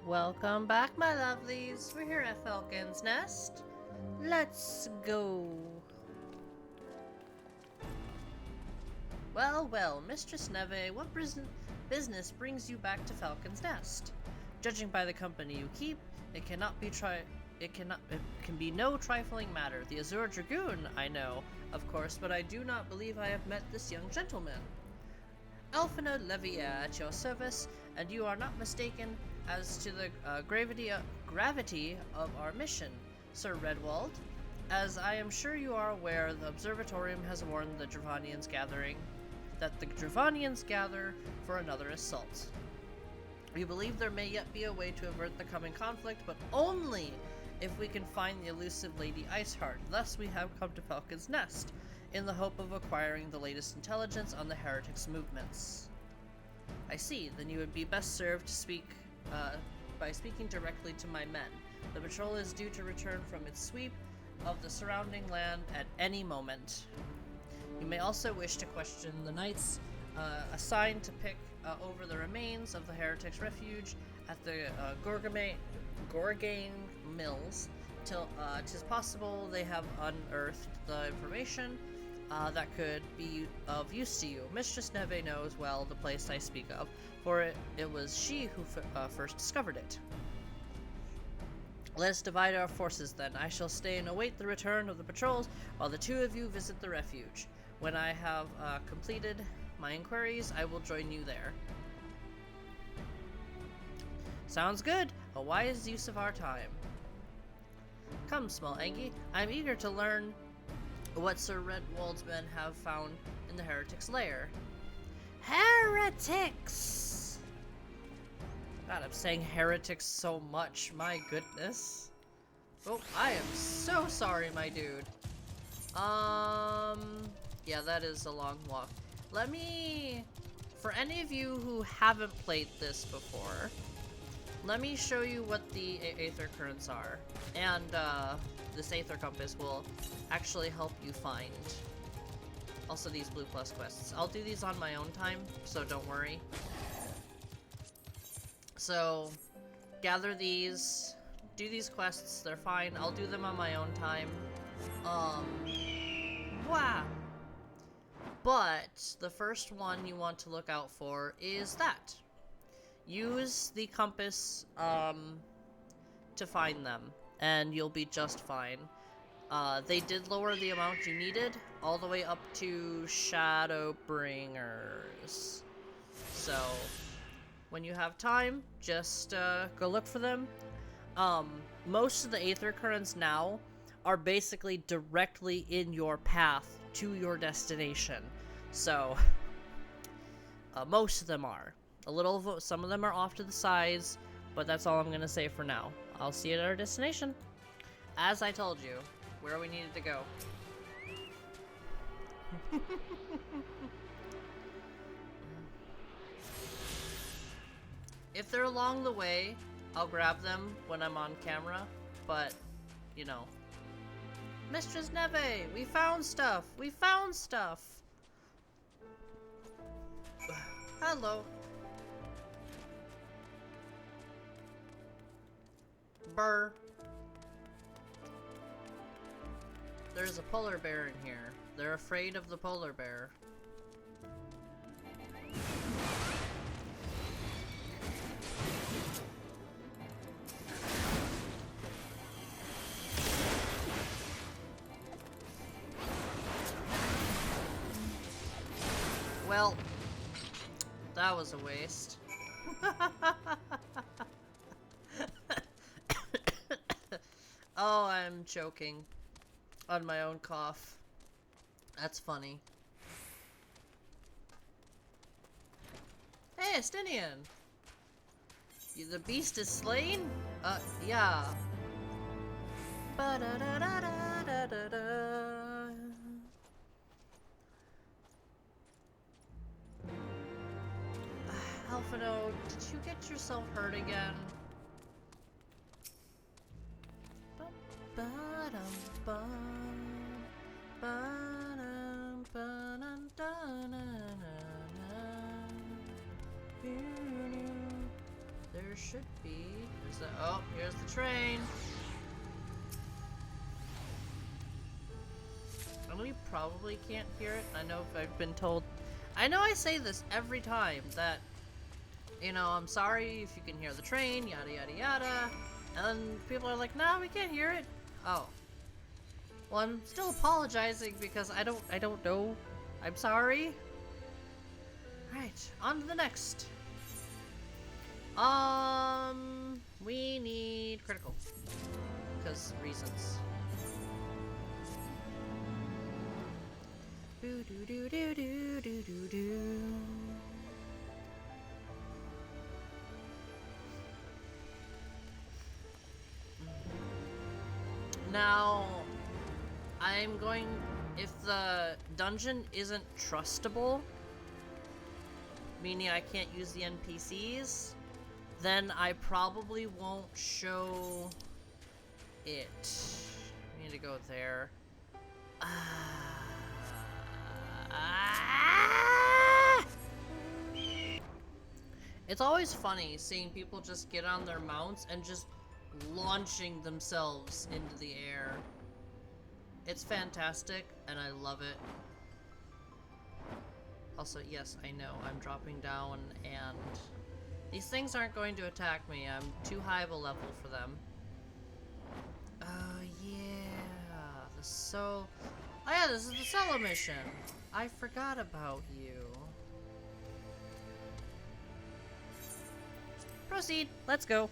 Welcome back, my lovelies. We're here at Falcon's Nest. Let's go. Well, Mistress Neve, what business brings you back to Falcon's Nest? Judging by the company you keep, it can be no trifling matter. The Azure Dragoon, I know, of course, but I do not believe I have met this young gentleman. Alphina Levier at your service, and you are not mistaken as to the gravity of our mission, Sir Redwald. As I am sure you are aware, the Observatorium has warned the Dravanians that the Dravanians gather for another assault. We believe there may yet be a way to avert the coming conflict, but only if we can find the elusive Lady Iceheart. Thus we have come to Falcon's Nest, in the hope of acquiring the latest intelligence on the heretics' movements. I see, then you would be best served to speak by speaking directly to my men. The patrol is due to return from its sweep of the surrounding land at any moment. You may also wish to question the knights assigned to pick over the remains of the heretics' refuge at the Gorgane Mills. Till 'tis possible they have unearthed the information that could be of use to you. Mistress Neve knows well the place I speak of, for it was she who first discovered it. Let us divide our forces then. I shall stay and await the return of the patrols, while the two of you visit the refuge. When I have completed my inquiries, I will join you there. Sounds good. A wise use of our time. Come, Smol Angy. I'm eager to learn what Sir Redwald's men have found in the heretics' lair. Heretics! God, I'm saying heretics so much. My goodness. Oh, I am so sorry, my dude. Yeah, that is a long walk. Let me, for any of you who haven't played this before, let me show you what the Aether Currents are. And, this Aether Compass will actually help you find. Also these Blue Plus quests. I'll do these on my own time, so don't worry. So, gather these, do these quests, they're fine. I'll do them on my own time. Wow. But, the first one you want to look out for is that. Use the compass, to find them, and you'll be just fine. They did lower the amount you needed, all the way up to Shadowbringers. So, when you have time, just, go look for them. Most of the Aether Currents now are basically directly in your path to your destination. So, most of them are. Some of them are off to the sides, but that's all I'm gonna say for now. I'll see you at our destination. As I told you, where we needed to go. If they're along the way, I'll grab them when I'm on camera, but, you know. Mistress Neve, we found stuff! We found stuff! Hello. Burr. There's a polar bear in here. They're afraid of the polar bear. Well, that was a waste. Oh, I'm choking on my own cough. That's funny. Hey, Estinian! The beast is slain? Yeah. Ba-da-da-da-da-da-da. Alphino, did you get yourself hurt again? there should be. Oh, here's the train. I know you probably can't hear it. I know if I've been told. I know I say this every time that, you know, I'm sorry if you can hear the train, yada yada yada. And then people are like, no, we can't hear it. Oh. Well, I'm still apologizing because I don't know. I'm sorry. Alright, on to the next. We need critical. Because reasons. Do do do do do do do do. Now, I'm going, if the dungeon isn't trustable, meaning I can't use the NPCs, then I probably won't show it. I need to go there. It's always funny seeing people just get on their mounts and just launching themselves into the air. It's fantastic, and I love it. Also, yes, I know, I'm dropping down, and these things aren't going to attack me. I'm too high of a level for them. Oh, yeah. Oh, yeah, this is the cellar mission. I forgot about you. Proceed. Let's go.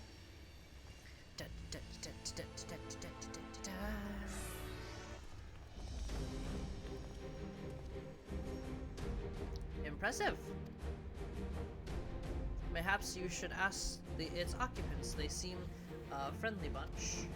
Impressive. Perhaps you should ask its occupants. They seem a friendly bunch.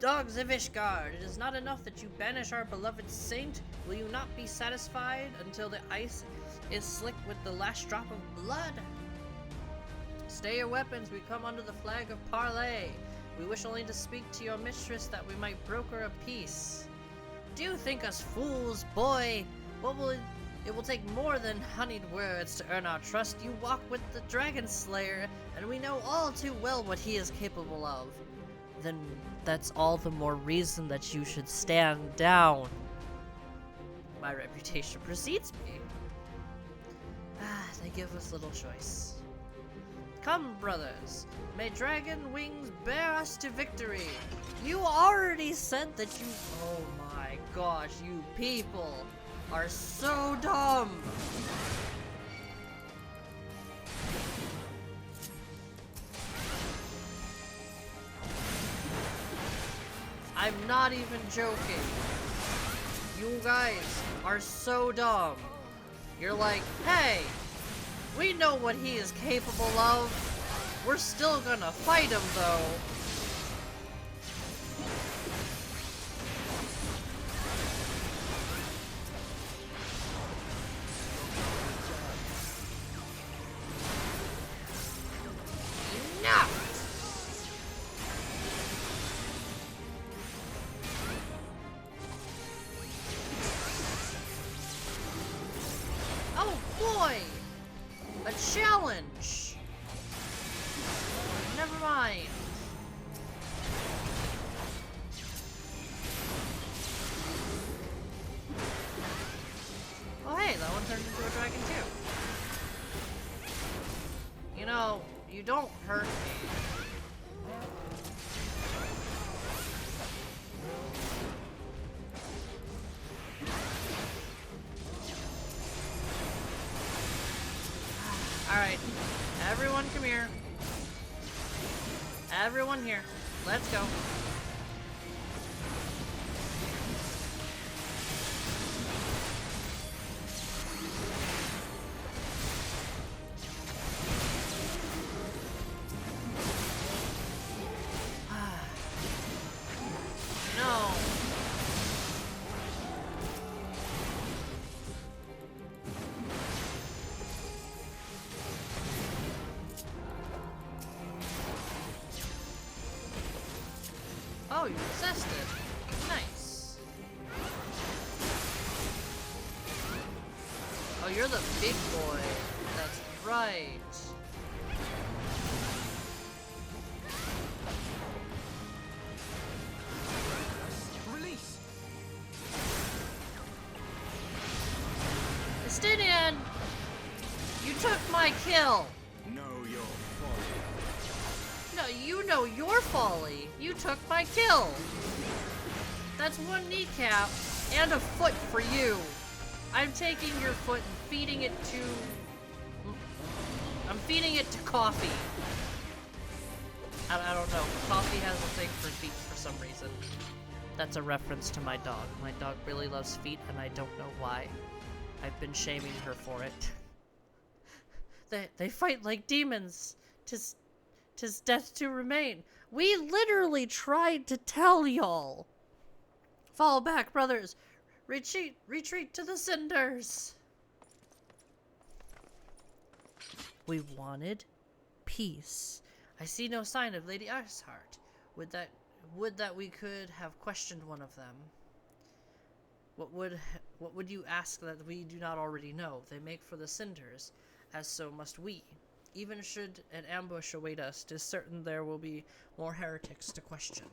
Dogs of Ishgard, it is not enough that you banish our beloved saint. Will you not be satisfied until the ice is slick with the last drop of blood? Stay your weapons, we come under the flag of parley. We wish only to speak to your mistress that we might broker a peace. Do you think us fools, boy? It will take more than honeyed words to earn our trust. You walk with the Dragon Slayer, and we know all too well what he is capable of. Then that's all the more reason that you should stand down. My reputation precedes me. They give us little choice. Come, brothers, may dragon wings bear us to victory. You already said that you... Oh my gosh, you people are so dumb. I'm not even joking. You guys are so dumb. You're like, hey, we know what he is capable of. We're still gonna fight him though. Enough! Oh boy! A challenge! Never mind. Oh hey, that one turned into a dragon too. You know, you don't hurt me. Alright, everyone come here. Everyone here. Let's go. No. Oh, you resisted. Nice. you're the big boy. That's right. Release. Justinian! You took my kill! Know your folly. No, you know your folly. You took my kill. That's one kneecap and a foot for you. I'm taking your foot and feeding it to... I'm feeding it to coffee. I don't know. Coffee has a thing for feet for some reason. That's a reference to my dog. My dog really loves feet, and I don't know why. I've been shaming her for it. They fight like demons. 'Tis death to remain. We literally tried to tell y'all. Fall back, brothers. Retreat to the cinders. We wanted peace. I see no sign of Lady Iceheart. Would that we could have questioned one of them. What would you ask that we do not already know? They make for the cinders, as so must we. Even should an ambush await us, 'tis certain there will be more heretics to question.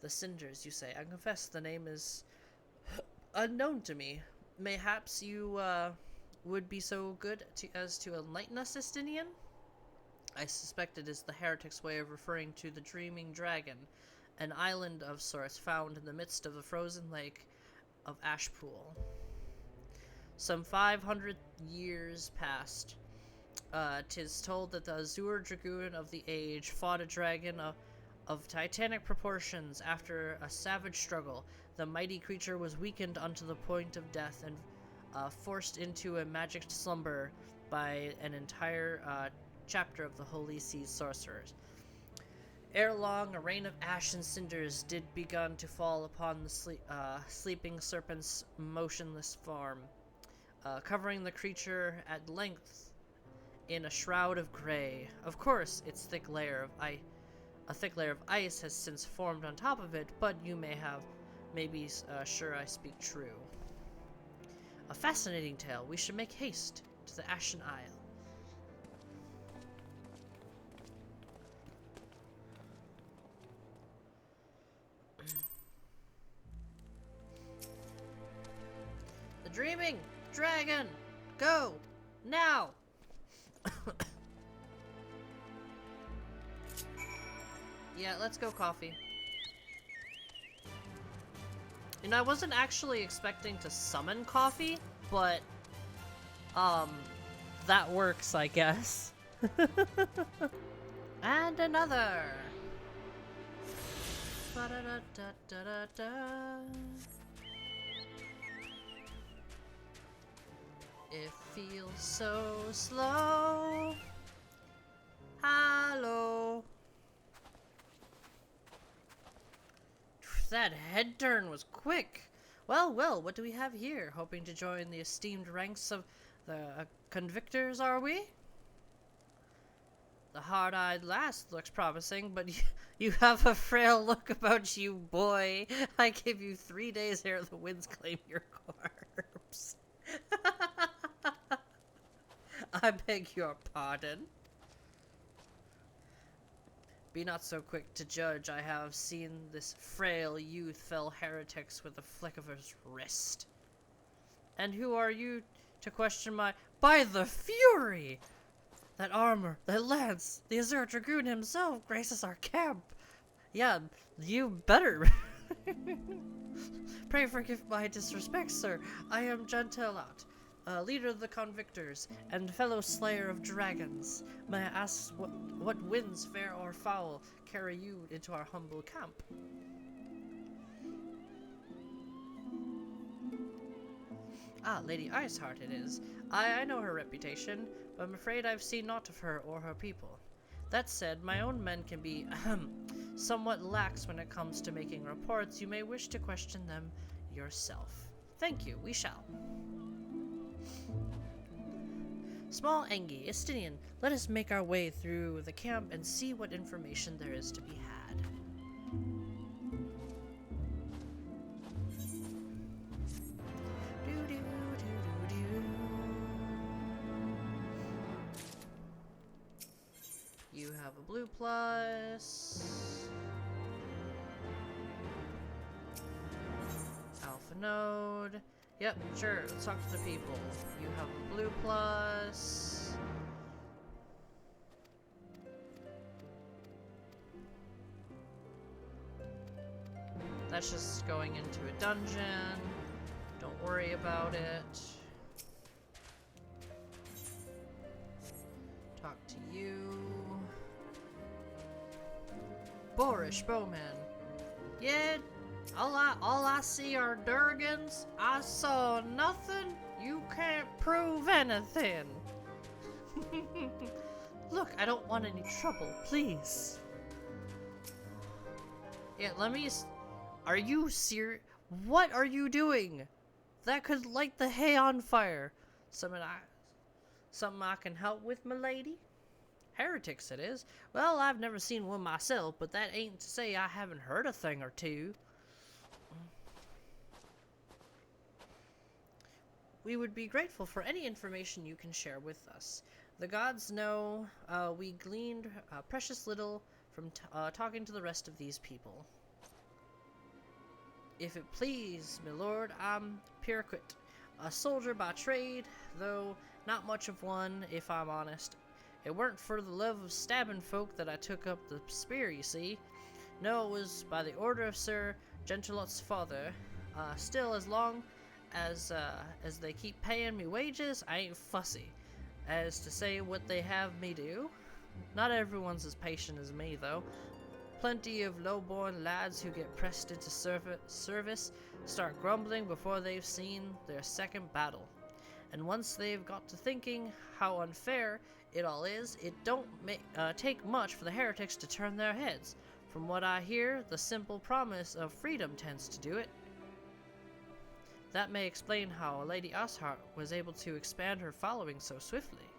The cinders, you say. I confess the name is unknown to me. Mayhaps you would be so good as to enlighten us, Justinian? I suspect it is the heretics' way of referring to the Dreaming Dragon, an island of sorts found in the midst of the frozen lake of Ashpool. Some 500 years past, 'tis told that the Azure Dragoon of the age fought a dragon of titanic proportions. After a savage struggle, the mighty creature was weakened unto the point of death and forced into a magic slumber by an entire chapter of the Holy Sea sorcerers. Ere long, a rain of ash and cinders did begun to fall upon the sleeping serpent's motionless form, covering the creature at length in a shroud of gray. Of course, its thick layer of ice has since formed on top of it, but you may be sure I speak true. A fascinating tale. We should make haste to the Ashen Isle. The Dreaming Dragon! Go! Now! Yeah, let's go coffee. You know, I wasn't actually expecting to summon coffee, but, that works, I guess. And another! Ba-da-da-da-da-da-da. It feels so slow. Hello. That head turn was quick. Well, what do we have here? Hoping to join the esteemed ranks of the convictors, are we? The hard-eyed lass looks promising, but you have a frail look about you, boy. I give you 3 days ere the winds claim your corpse. I beg your pardon. Be not so quick to judge. I have seen this frail youth fell heretics with a flick of his wrist. And who are you to question my... By the Fury! That armor, that lance, the Azure Dragoon himself graces our camp. Yeah, you better. Pray forgive my disrespect, sir. I am Gentelot, leader of the convictors, and fellow slayer of dragons. May I ask what winds, fair or foul, carry you into our humble camp? Ah, Lady Iceheart it is. I know her reputation, but I'm afraid I've seen naught of her or her people. That said, my own men can be, somewhat lax when it comes to making reports. You may wish to question them yourself. Thank you, we shall. Smol Angy, Justinian, let us make our way through the camp and see what information there is to be had. blue plus. Alpha node. Yep, sure, let's talk to the people. You have a blue plus. That's just going into a dungeon. Don't worry about it. Talk to you. Boorish Bowman. Yeah, all I see are Durgans. I saw nothing. You can't prove anything. Look, I don't want any trouble, please. Yeah, let me. Are you serious? What are you doing? That could light the hay on fire. Something I can help with, milady? Heretics, it is. Well, I've never seen one myself, but that ain't to say I haven't heard a thing or two. We would be grateful for any information you can share with us. The gods know we gleaned precious little from talking to the rest of these people. If it please, my lord, I'm Pirquet, a soldier by trade, though not much of one, if I'm honest. It weren't for the love of stabbing folk that I took up the spear, you see. No, it was by the order of Sir Gentilot's father. Still, as long as they keep paying me wages, I ain't fussy. As to say what they have me do, not everyone's as patient as me, though. Plenty of low-born lads who get pressed into service start grumbling before they've seen their second battle. And once they've got to thinking how unfair it all is, it don't take much for the heretics to turn their heads. From what I hear, the simple promise of freedom tends to do it. That may explain how Lady Ashart was able to expand her following so swiftly.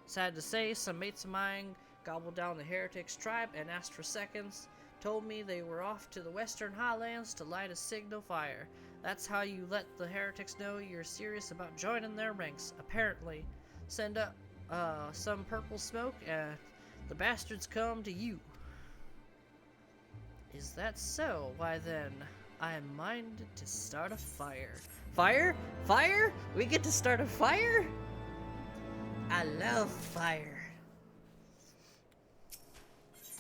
Sad to say, some mates of mine gobbled down the heretics' tribe and asked for seconds. Told me they were off to the western highlands to light a signal fire. That's how you let the heretics know you're serious about joining their ranks, apparently. Send up some purple smoke and the bastards come to you. Is that so? Why then, I am minded to start a fire. Fire? Fire? We get to start a fire? I love fire.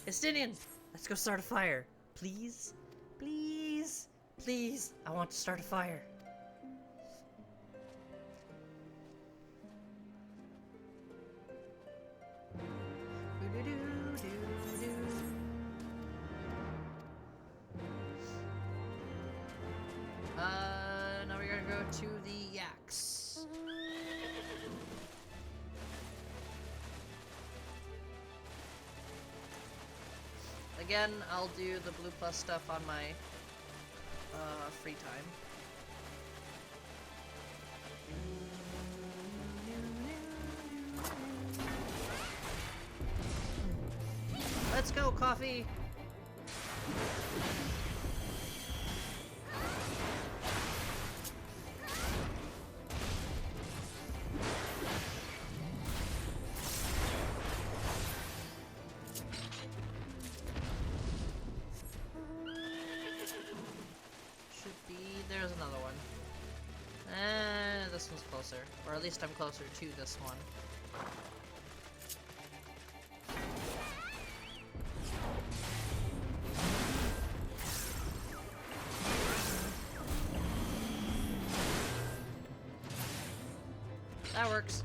Estinian, let's go start a fire. Please? Please? Please? I want to start a fire. Now we're gonna go to the yaks. Again, I'll do the blue plus stuff on my free time. Let's go, coffee! There's another one. This one's closer. Or at least I'm closer to this one. That works.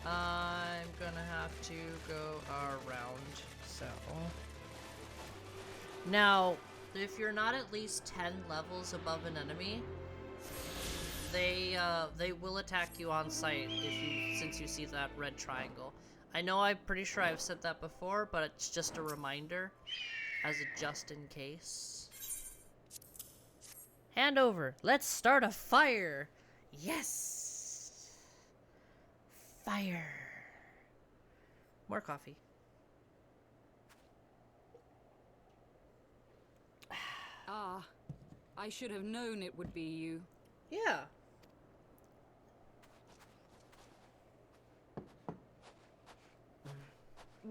I'm gonna have to go around, so... Now, if you're not at least 10 levels above an enemy, they will attack you on sight since you see that red triangle. I know I'm pretty sure I've said that before, but it's just a reminder, as a just in case. Hand over. Let's start a fire. Yes. Fire. More coffee. Ah, I should have known it would be you. Yeah.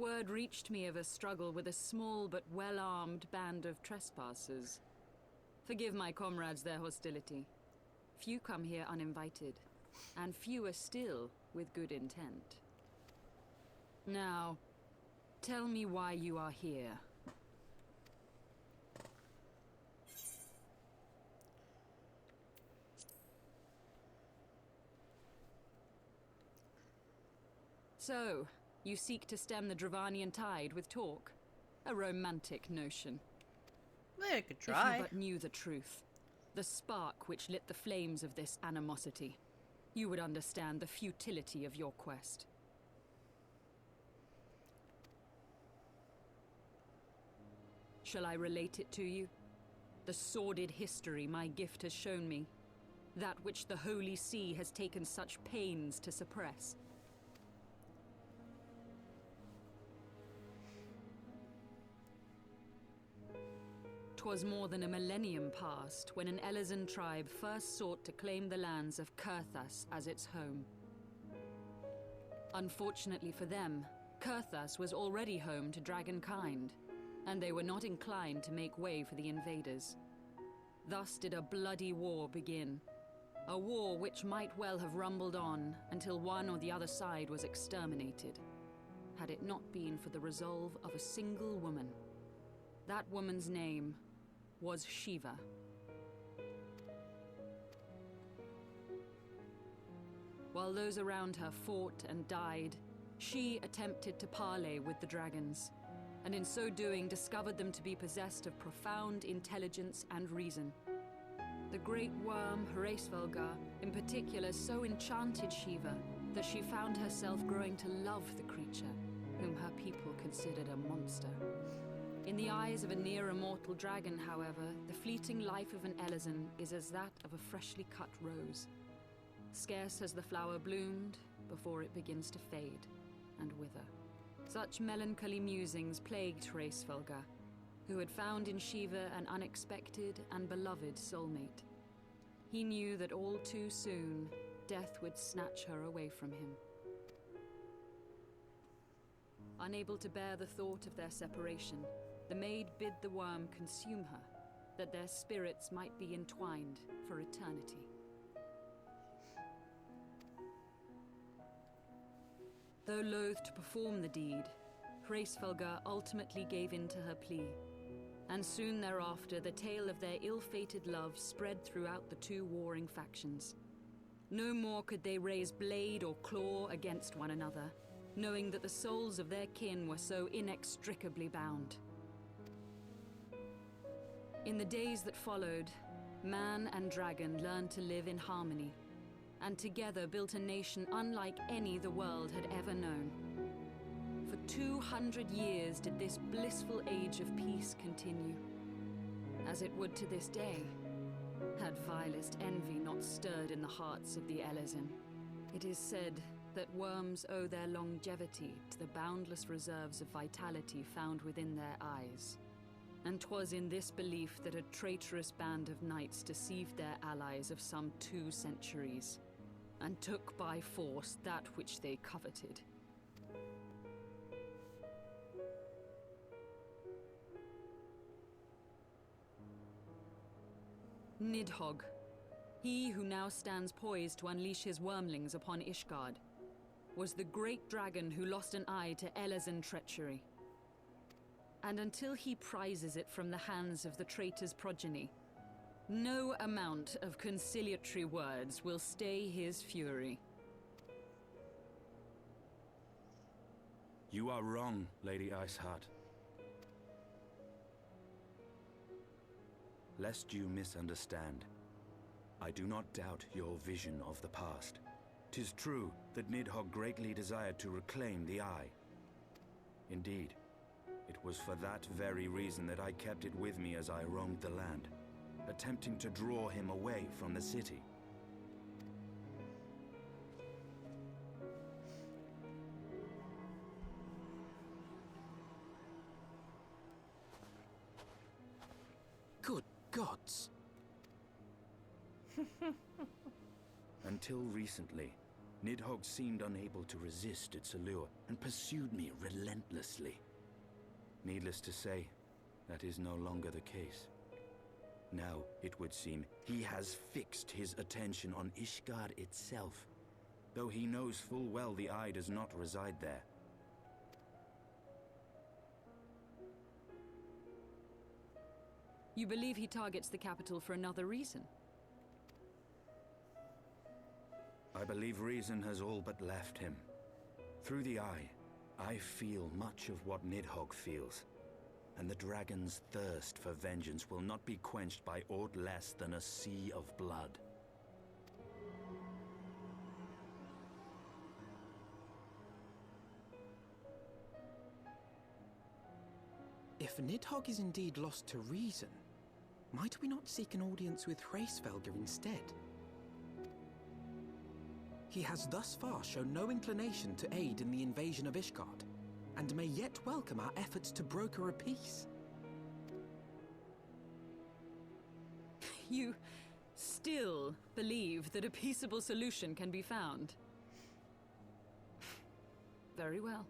Word reached me of a struggle with a small but well-armed band of trespassers. Forgive my comrades their hostility. Few come here uninvited, and fewer still with good intent. Now, tell me why you are here. So, you seek to stem the Dravanian tide with talk? A romantic notion. Well, you could If try. you but knew the truth, the spark which lit the flames of this animosity, you would understand the futility of your quest. Shall I relate it to you? The sordid history my gift has shown me. That which the Holy See has taken such pains to suppress. 'Twas more than a millennium past when an Elezen tribe first sought to claim the lands of Kurthas as its home. Unfortunately for them, Kurthas was already home to dragonkind, and they were not inclined to make way for the invaders. Thus did a bloody war begin, a war which might well have rumbled on until one or the other side was exterminated, had it not been for the resolve of a single woman. That woman's name was Shiva. While those around her fought and died, she attempted to parley with the dragons, and in so doing discovered them to be possessed of profound intelligence and reason. The great worm, Heavensward, in particular, so enchanted Shiva that she found herself growing to love the creature, whom her people considered a monster. In the eyes of a near-immortal dragon, however, the fleeting life of an Elezen is as that of a freshly cut rose. Scarce has the flower bloomed before it begins to fade and wither. Such melancholy musings plagued Heavensward, who had found in Shiva an unexpected and beloved soulmate. He knew that all too soon, death would snatch her away from him. Unable to bear the thought of their separation, the maid bid the worm consume her, that their spirits might be entwined for eternity. Though loath to perform the deed, Heavensward ultimately gave in to her plea, and soon thereafter the tale of their ill-fated love spread throughout the two warring factions. No more could they raise blade or claw against one another, knowing that the souls of their kin were so inextricably bound. In the days that followed, man and dragon learned to live in harmony, and together built a nation unlike any the world had ever known. For 200 years did this blissful age of peace continue, as it would to this day, had vilest envy not stirred in the hearts of the Elezen. It is said that worms owe their longevity to the boundless reserves of vitality found within their eyes. And 'twas in this belief that a traitorous band of knights deceived their allies of some 2 centuries, and took by force that which they coveted. Nidhogg, he who now stands poised to unleash his wormlings upon Ishgard, was the great dragon who lost an eye to Elezen treachery. And until he prizes it from the hands of the traitor's progeny, no amount of conciliatory words will stay his fury. You are wrong, Lady Iceheart. Lest you misunderstand, I do not doubt your vision of the past. 'Tis true that Nidhogg greatly desired to reclaim the Eye. Indeed, it was for that very reason that I kept it with me as I roamed the land, attempting to draw him away from the city. Good gods! Until recently, Nidhogg seemed unable to resist its allure and pursued me relentlessly. Needless to say, that is no longer the case. Now, it would seem, he has fixed his attention on Ishgard itself, though he knows full well the eye does not reside there. You believe he targets the capital for another reason? I believe reason has all but left him. Through the eye, I feel much of what Nidhogg feels, and the dragon's thirst for vengeance will not be quenched by aught less than a sea of blood. If Nidhogg is indeed lost to reason, might we not seek an audience with Hraesvelgr instead? He has thus far shown no inclination to aid in the invasion of Ishgard, and may yet welcome our efforts to broker a peace. You still believe that a peaceable solution can be found? Very well.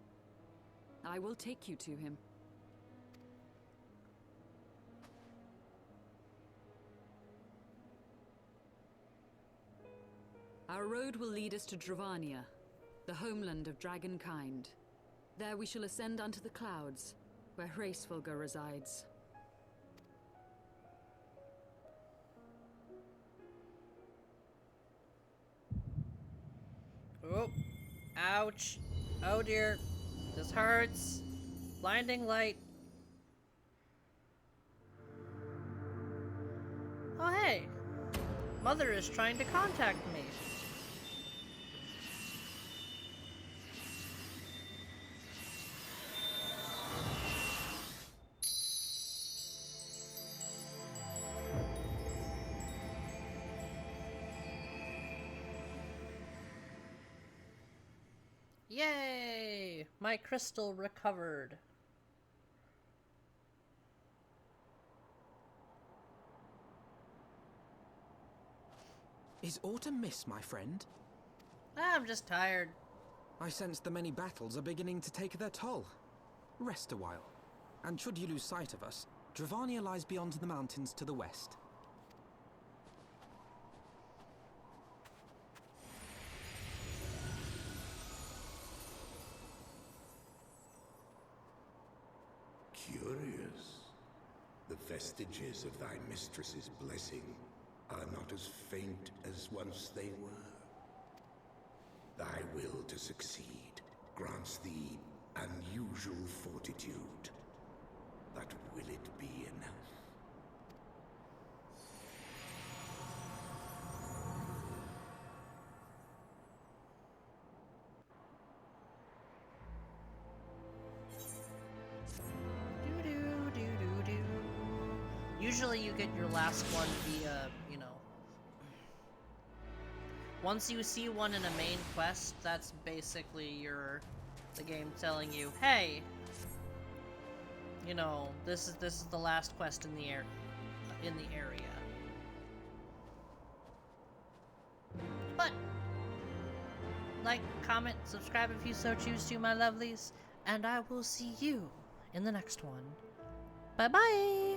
I will take you to him. Our road will lead us to Dravania, the homeland of dragonkind. There we shall ascend unto the clouds, where Hraesvelgr resides. Oh, ouch. Oh dear. This hurts. Blinding light. Oh hey. Mother is trying to contact me. Yay! My crystal recovered. Is autumn miss, my friend? I'm just tired. I sense the many battles are beginning to take their toll. Rest a while, and should you lose sight of us, Dravania lies beyond the mountains to the west. Curious. The vestiges of thy mistress's blessing are not as faint as once they were. Thy will to succeed grants thee unusual fortitude. But will it be enough? Usually you get your last one via, you know... Once you see one in a main quest, that's basically the game telling you, hey, you know, this is the last quest in the area. But like, comment, subscribe if you so choose to, my lovelies, and I will see you in the next one. Bye bye.